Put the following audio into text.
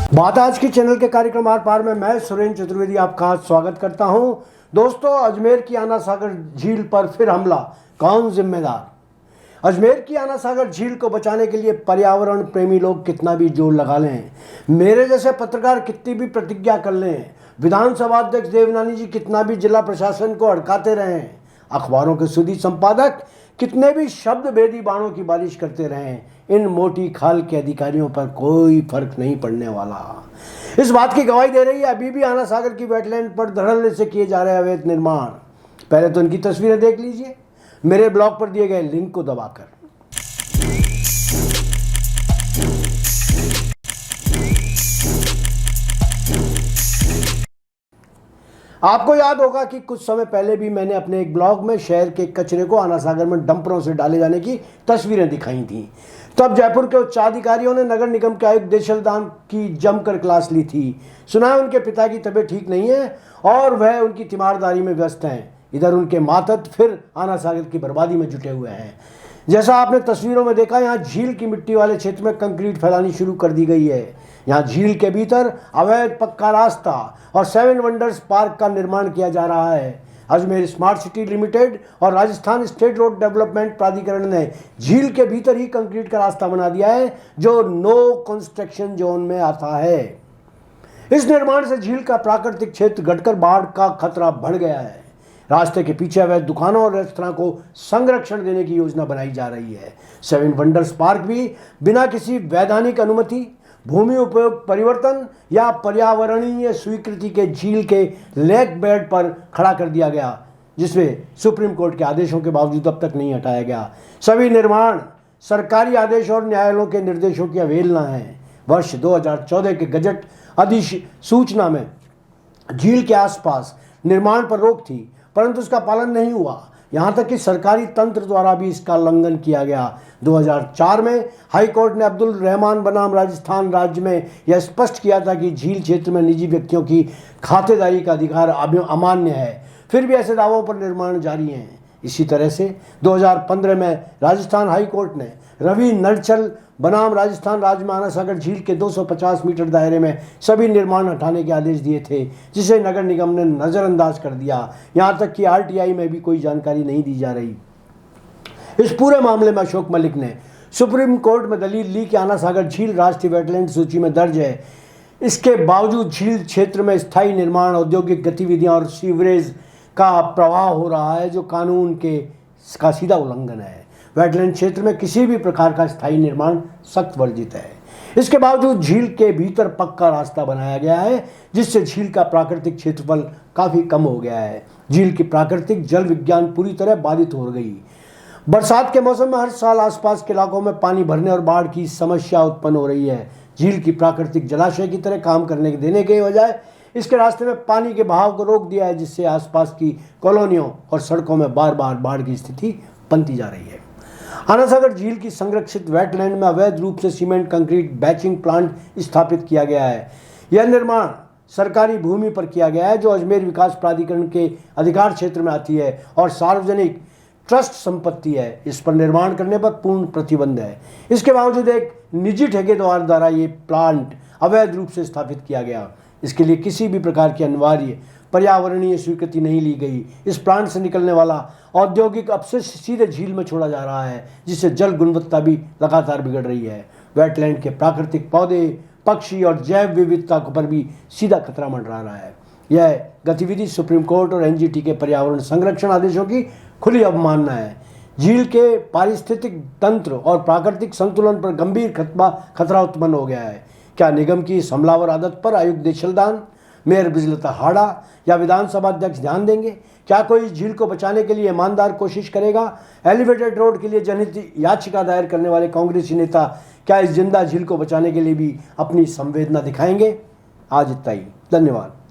बात आज की चैनल के कार्यक्रम आर पार में मैं सुरेंद्र चतुर्वेदी आपका स्वागत करता हूं। दोस्तों, अजमेर की आना सागर झील पर फिर हमला, कौन जिम्मेदार? अजमेर की आना सागर झील को बचाने के लिए पर्यावरण प्रेमी लोग कितना भी जोर लगा लें, मेरे जैसे पत्रकार कितनी भी प्रतिज्ञा कर लें, विधानसभा अध्यक्ष देवनानी जी कितना भी जिला प्रशासन को अड़काते रहें, अखबारों के सुधी संपादक कितने भी शब्द भेदी बाणों की बारिश करते रहें, इन मोटी खाल के अधिकारियों पर कोई फर्क नहीं पड़ने वाला। इस बात की गवाही दे रही है अभी भी आना सागर की वेटलैंड पर धड़ल्ले से किए जा रहे अवैध निर्माण। पहले तो इनकी तस्वीरें देख लीजिए मेरे ब्लॉग पर दिए गए लिंक को दबाकर। आपको याद होगा कि कुछ समय पहले भी मैंने अपने एक ब्लॉग में शहर के कचरे को आना सागर में डंपरों से डाले जाने की तस्वीरें दिखाई थी। तब जयपुर के उच्चाधिकारियों ने नगर निगम के आयुक्त देशलदान की जमकर क्लास ली थी। सुना है उनके पिता की तबीयत ठीक नहीं है और वह उनकी तीमारदारी में व्यस्त हैं। इधर उनके मातहत फिर आना सागर की बर्बादी में जुटे हुए हैं। जैसा आपने तस्वीरों में देखा, यहाँ झील की मिट्टी वाले क्षेत्र में कंक्रीट फैलानी शुरू कर दी गई है। यहाँ झील के भीतर अवैध पक्का रास्ता और 7 वंडर्स पार्क का निर्माण किया जा रहा है। अजमेर स्मार्ट सिटी लिमिटेड और राजस्थान स्टेट रोड डेवलपमेंट प्राधिकरण ने झील के भीतर ही कंक्रीट का रास्ता बना दिया है, जो नो कंस्ट्रक्शन जोन में आता है। इस निर्माण से झील का प्राकृतिक क्षेत्र घटकर बाढ़ का खतरा बढ़ गया है। रास्ते के पीछे अवैध दुकानों और रेस्तरां को संरक्षण देने की योजना बनाई जा रही है। 7 वंडर्स पार्क भी बिना किसी वैधानिक अनुमति, भूमि उपयोग परिवर्तन या पर्यावरणीय स्वीकृति के झील के लेक बेड पर खड़ा कर दिया गया, जिसमें सुप्रीम कोर्ट के आदेशों के बावजूद अब तक नहीं हटाया गया। सभी निर्माण सरकारी आदेश और न्यायालयों के निर्देशों की अवहेलना है। वर्ष 2014 के गजट अधिसूचना में झील के आसपास निर्माण पर रोक थी, परंतु उसका पालन नहीं हुआ। यहाँ तक कि सरकारी तंत्र द्वारा भी इसका उल्लंघन किया गया। 2004 में हाई कोर्ट ने अब्दुल रहमान बनाम राजस्थान राज्य में यह स्पष्ट किया था कि झील क्षेत्र में निजी व्यक्तियों की खातेदारी का अधिकार अमान्य है। फिर भी ऐसे दावों पर निर्माण जारी हैं। इसी तरह से 2015 में राजस्थान हाई कोर्ट ने रवि नरचल बनाम राजस्थान राज्य में आना सागर झील के 250 मीटर दायरे में सभी निर्माण हटाने के आदेश दिए थे, जिसे नगर निगम ने नज़रअंदाज कर दिया। यहाँ तक कि आरटीआई में भी कोई जानकारी नहीं दी जा रही। इस पूरे मामले में अशोक मलिक ने सुप्रीम कोर्ट में दलील ली कि आना सागर झील राष्ट्रीय वेटलैंड सूची में दर्ज है। इसके बावजूद झील क्षेत्र में स्थायी निर्माण, औद्योगिक गतिविधियाँ और सीवरेज का प्रवाह हो रहा है, जो कानून का सीधा उल्लंघन है। वेटलैंड क्षेत्र में किसी भी प्रकार का स्थायी निर्माण सख्त वर्जित है। इसके बावजूद झील के भीतर पक्का रास्ता बनाया गया है, जिससे झील का प्राकृतिक क्षेत्रफल काफ़ी कम हो गया है। झील की प्राकृतिक जल विज्ञान पूरी तरह बाधित हो गई। बरसात के मौसम में हर साल आसपास के इलाकों में पानी भरने और बाढ़ की समस्या उत्पन्न हो रही है। झील की प्राकृतिक जलाशय की तरह काम करने देने के बजाय इसके रास्ते में पानी के बहाव को रोक दिया है, जिससे आसपास की कॉलोनियों और सड़कों में बार बार बाढ़ की स्थिति बनती जा रही है। आना सागर झील की संरक्षित वेटलैंड में अवैध रूप से सीमेंट कंक्रीट बैचिंग प्लांट स्थापित किया गया है। यह निर्माण सरकारी भूमि पर किया गया है, जो अजमेर विकास प्राधिकरण के अधिकार क्षेत्र में आती है और सार्वजनिक ट्रस्ट संपत्ति है। इस पर निर्माण करने पर पूर्ण प्रतिबंध है। इसके बावजूद एक निजी ठेकेदार द्वारा ये प्लांट अवैध रूप से स्थापित किया गया। इसके लिए किसी भी प्रकार की अनिवार्य पर्यावरणीय स्वीकृति नहीं ली गई। इस प्लांट से निकलने वाला औद्योगिक अपशिष्ट सीधे झील में छोड़ा जा रहा है, जिससे जल गुणवत्ता भी लगातार बिगड़ रही है। वेटलैंड के प्राकृतिक पौधे, पक्षी और जैव विविधता पर भी सीधा खतरा मंडरा रहा है। यह गतिविधि सुप्रीम कोर्ट और एनजीटी के पर्यावरण संरक्षण आदेशों की खुली अवमानना है। झील के पारिस्थितिक तंत्र और प्राकृतिक संतुलन पर गंभीर खतरा उत्पन्न हो गया है। क्या निगम की इस हमलावर आदत पर आयुक्त देशलदान, मेयर बिजलता हाड़ा या विधानसभा अध्यक्ष ध्यान देंगे? क्या कोई इस झील को बचाने के लिए ईमानदार कोशिश करेगा? एलिवेटेड रोड के लिए जनहित याचिका दायर करने वाले कांग्रेसी नेता क्या इस जिंदा झील को बचाने के लिए भी अपनी संवेदना दिखाएंगे? आज इतना ही। धन्यवाद।